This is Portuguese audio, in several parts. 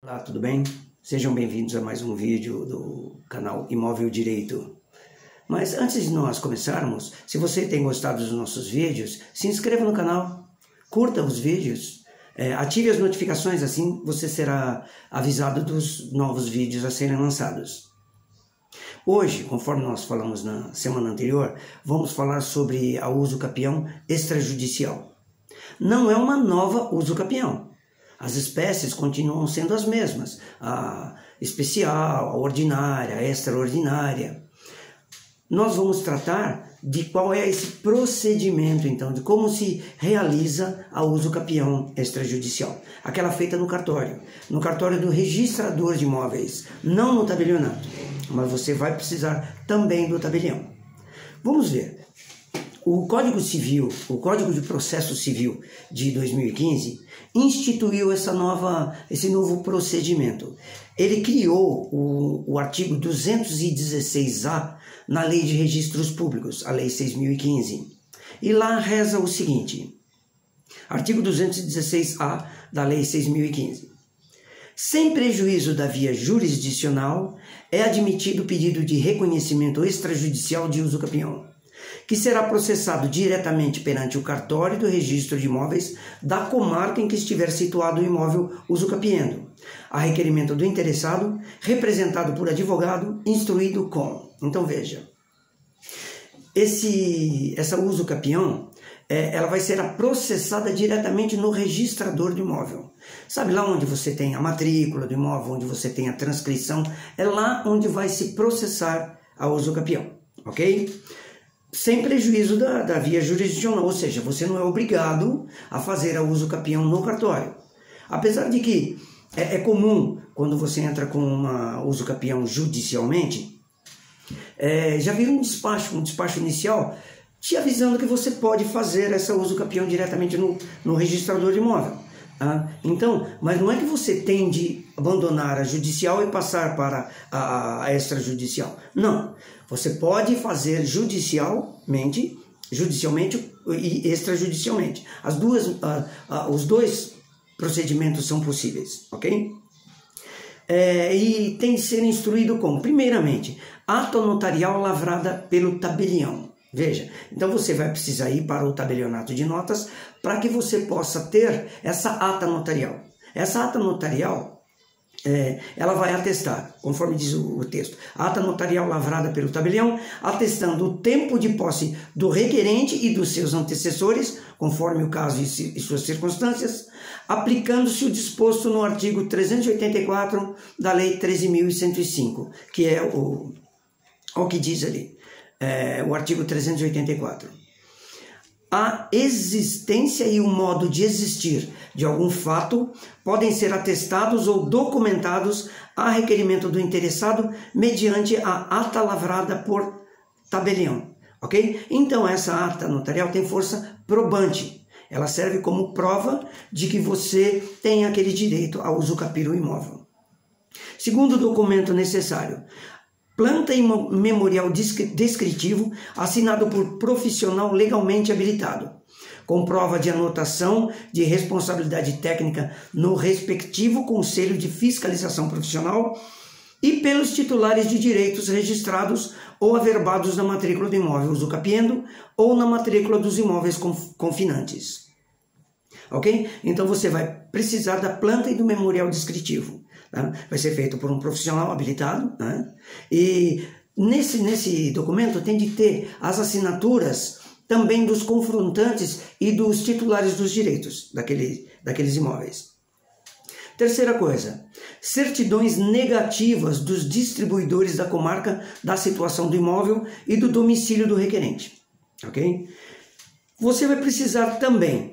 Olá, tudo bem? Sejam bem-vindos a mais um vídeo do canal Imóvel Direito. Mas antes de nós começarmos, se você tem gostado dos nossos vídeos, se inscreva no canal, curta os vídeos, ative as notificações, assim você será avisado dos novos vídeos a serem lançados. Hoje, conforme nós falamos na semana anterior, vamos falar sobre a usucapião extrajudicial. Não é uma nova usucapião. As espécies continuam sendo as mesmas, a especial, a ordinária, a extraordinária. Nós vamos tratar de qual é esse procedimento, então, de como se realiza a usucapião extrajudicial. Aquela feita no cartório do registrador de imóveis, não no tabelionato, mas você vai precisar também do tabelião. Vamos ver. O Código Civil, o Código de Processo Civil de 2015, instituiu esse novo procedimento. Ele criou o artigo 216-A na Lei de Registros Públicos, a Lei 6.015. E lá reza o seguinte, artigo 216-A da Lei 6.015. Sem prejuízo da via jurisdicional, é admitido o pedido de reconhecimento extrajudicial de usucapião, que será processado diretamente perante o cartório do registro de imóveis da comarca em que estiver situado o imóvel usucapiendo, a requerimento do interessado, representado por advogado, instruído com. Então veja, essa usucapião, ela vai ser processada diretamente no registrador do imóvel. Sabe lá onde você tem a matrícula do imóvel, onde você tem a transcrição, é lá onde vai se processar a usucapião, ok? Sem prejuízo da via jurisdicional, ou seja, você não é obrigado a fazer a usucapião no cartório. Apesar de que é comum, quando você entra com uma usucapião judicialmente, já vira um despacho inicial, te avisando que você pode fazer essa usucapião diretamente no registrador de imóvel. Então, mas não é que você tem de abandonar a judicial e passar para a extrajudicial. Não, você pode fazer judicialmente e extrajudicialmente. Os dois procedimentos são possíveis, ok? E tem de ser instruído como? Primeiramente, ata notarial lavrada pelo tabelião. Veja, então você vai precisar ir para o tabelionato de notas para que você possa ter essa ata notarial. Essa ata notarial, ela vai atestar, conforme diz o texto, a ata notarial lavrada pelo tabelião, atestando o tempo de posse do requerente e dos seus antecessores, conforme o caso e suas circunstâncias, aplicando-se o disposto no artigo 384 da Lei 13.105, que é o que diz ali. O artigo 384. A existência e o modo de existir de algum fato podem ser atestados ou documentados a requerimento do interessado mediante a ata lavrada por tabelião, ok? Então essa ata notarial tem força probante. Ela serve como prova de que você tem aquele direito a usucapir o imóvel. Segundo documento necessário, planta e memorial descritivo assinado por profissional legalmente habilitado, com prova de anotação de responsabilidade técnica no respectivo Conselho de Fiscalização Profissional e pelos titulares de direitos registrados ou averbados na matrícula do imóvel usucapiendo ou na matrícula dos imóveis confinantes. Ok? Então você vai precisar da planta e do memorial descritivo. Vai ser feito por um profissional habilitado, né? E nesse documento tem de ter as assinaturas também dos confrontantes e dos titulares dos direitos daqueles imóveis. Terceira coisa, certidões negativas dos distribuidores da comarca da situação do imóvel e do domicílio do requerente, ok? Você vai precisar também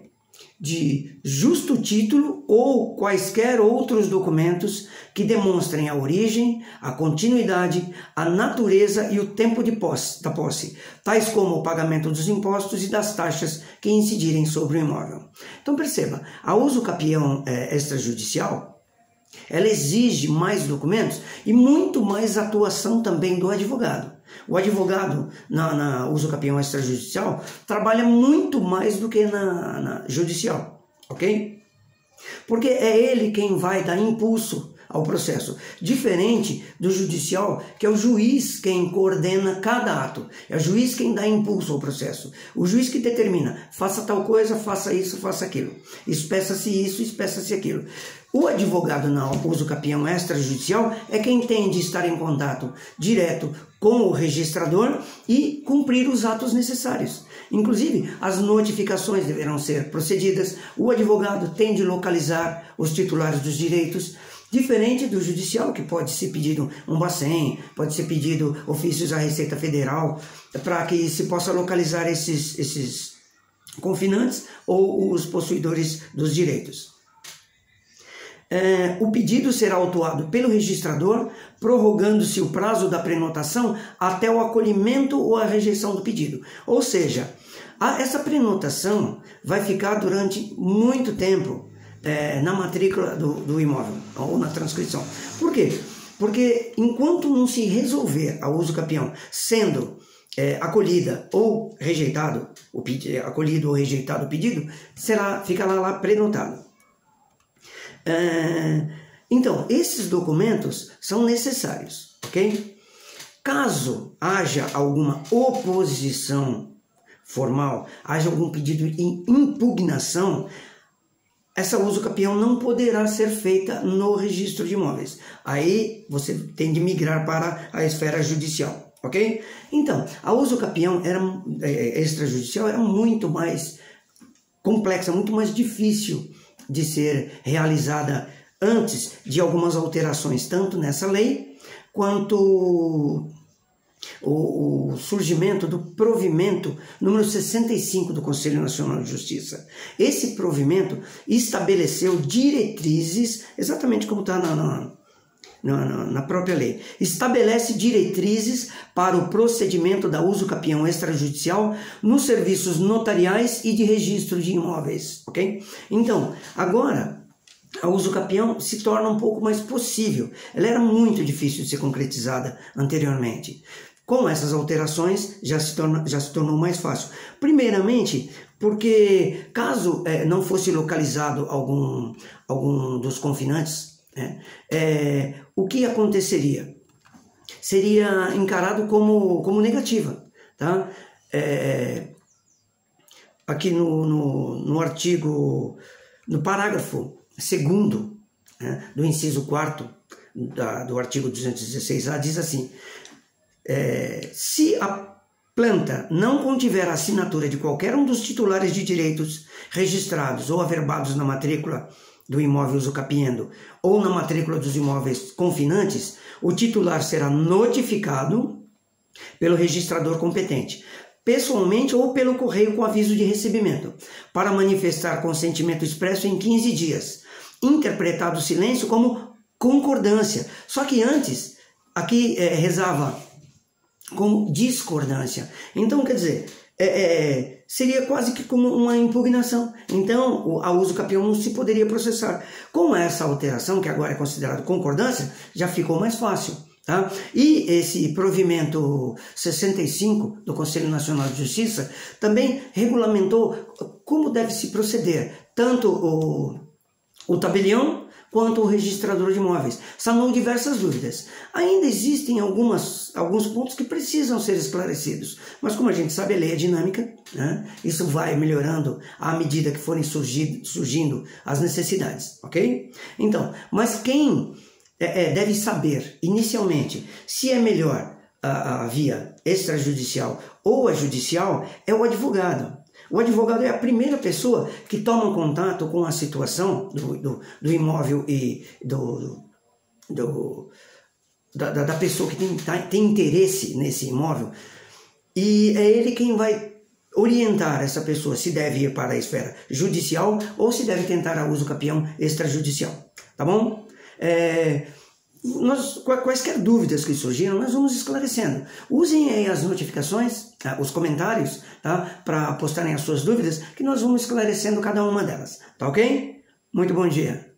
de justo título ou quaisquer outros documentos que demonstrem a origem, a continuidade, a natureza e o tempo da posse, tais como o pagamento dos impostos e das taxas que incidirem sobre o imóvel. Então perceba, a usucapião extrajudicial, ela exige mais documentos e muito mais atuação também do advogado. O advogado na usucapião extrajudicial trabalha muito mais do que na judicial, ok? Porque é ele quem vai dar impulso ao processo. Diferente do judicial, que é o juiz quem coordena cada ato. É o juiz quem dá impulso ao processo. O juiz que determina, faça tal coisa, faça isso, faça aquilo. Espeça-se isso, espeça-se aquilo. O advogado na uso capião extrajudicial é quem tem de estar em contato direto com o registrador e cumprir os atos necessários. Inclusive, as notificações deverão ser procedidas, o advogado tem de localizar os titulares dos direitos, diferente do judicial, que pode ser pedido um Bacen, pode ser pedido ofícios à Receita Federal, para que se possa localizar esses confinantes ou os possuidores dos direitos. O pedido será autuado pelo registrador, prorrogando-se o prazo da prenotação até o acolhimento ou a rejeição do pedido. Ou seja, essa prenotação vai ficar durante muito tempo na matrícula do imóvel ou na transcrição. Por quê? Porque enquanto não se resolver a uso capião sendo acolhida ou rejeitado, acolhido ou rejeitado o pedido, ficará lá prenotado. Então, esses documentos são necessários, ok? Caso haja alguma oposição formal, haja algum pedido em impugnação, essa uso capião não poderá ser feita no registro de imóveis. Aí você tem de migrar para a esfera judicial, ok? Então, a uso capião extrajudicial era muito mais complexa, muito mais difícil de ser realizada antes de algumas alterações, tanto nessa lei, quanto o surgimento do provimento número 65 do Conselho Nacional de Justiça. Esse provimento estabeleceu diretrizes, exatamente como está na própria lei, estabelece diretrizes para o procedimento da uso capião extrajudicial nos serviços notariais e de registro de imóveis, ok? Então, agora, a uso capião se torna um pouco mais possível. Ela era muito difícil de ser concretizada anteriormente. Com essas alterações, já se tornou mais fácil. Primeiramente, porque caso não fosse localizado algum dos confinantes, o que aconteceria? Seria encarado como negativa, tá? Aqui no artigo, no parágrafo 2º, do inciso 4º do artigo 216A, diz assim: se a planta não contiver a assinatura de qualquer um dos titulares de direitos registrados ou averbados na matrícula do imóvel usucapiendo ou na matrícula dos imóveis confinantes, o titular será notificado pelo registrador competente, pessoalmente ou pelo correio com aviso de recebimento, para manifestar consentimento expresso em 15 dias, interpretado o silêncio como concordância. Só que antes, aqui rezava como discordância. Então, quer dizer, seria quase que como uma impugnação. Então, a uso capião não se poderia processar. Com essa alteração, que agora é considerado concordância, já ficou mais fácil. Tá? E esse provimento 65 do Conselho Nacional de Justiça também regulamentou como deve se proceder, tanto o tabelião quanto o registrador de imóveis. Sanou diversas dúvidas. Ainda existem alguns pontos que precisam ser esclarecidos, mas como a gente sabe, a lei é dinâmica, né? Isso vai melhorando à medida que forem surgindo as necessidades, ok? Então, mas quem deve saber, inicialmente, se é melhor a via extrajudicial ou a judicial, é o advogado. O advogado é a primeira pessoa que toma contato com a situação do imóvel e da pessoa que tem interesse nesse imóvel, e é ele quem vai orientar essa pessoa se deve ir para a esfera judicial ou se deve tentar a uso capião extrajudicial, tá bom? Quaisquer dúvidas que surgiram, nós vamos esclarecendo. Usem aí as notificações, os comentários, tá? Para postarem as suas dúvidas, que nós vamos esclarecendo cada uma delas, tá ok? Muito bom dia!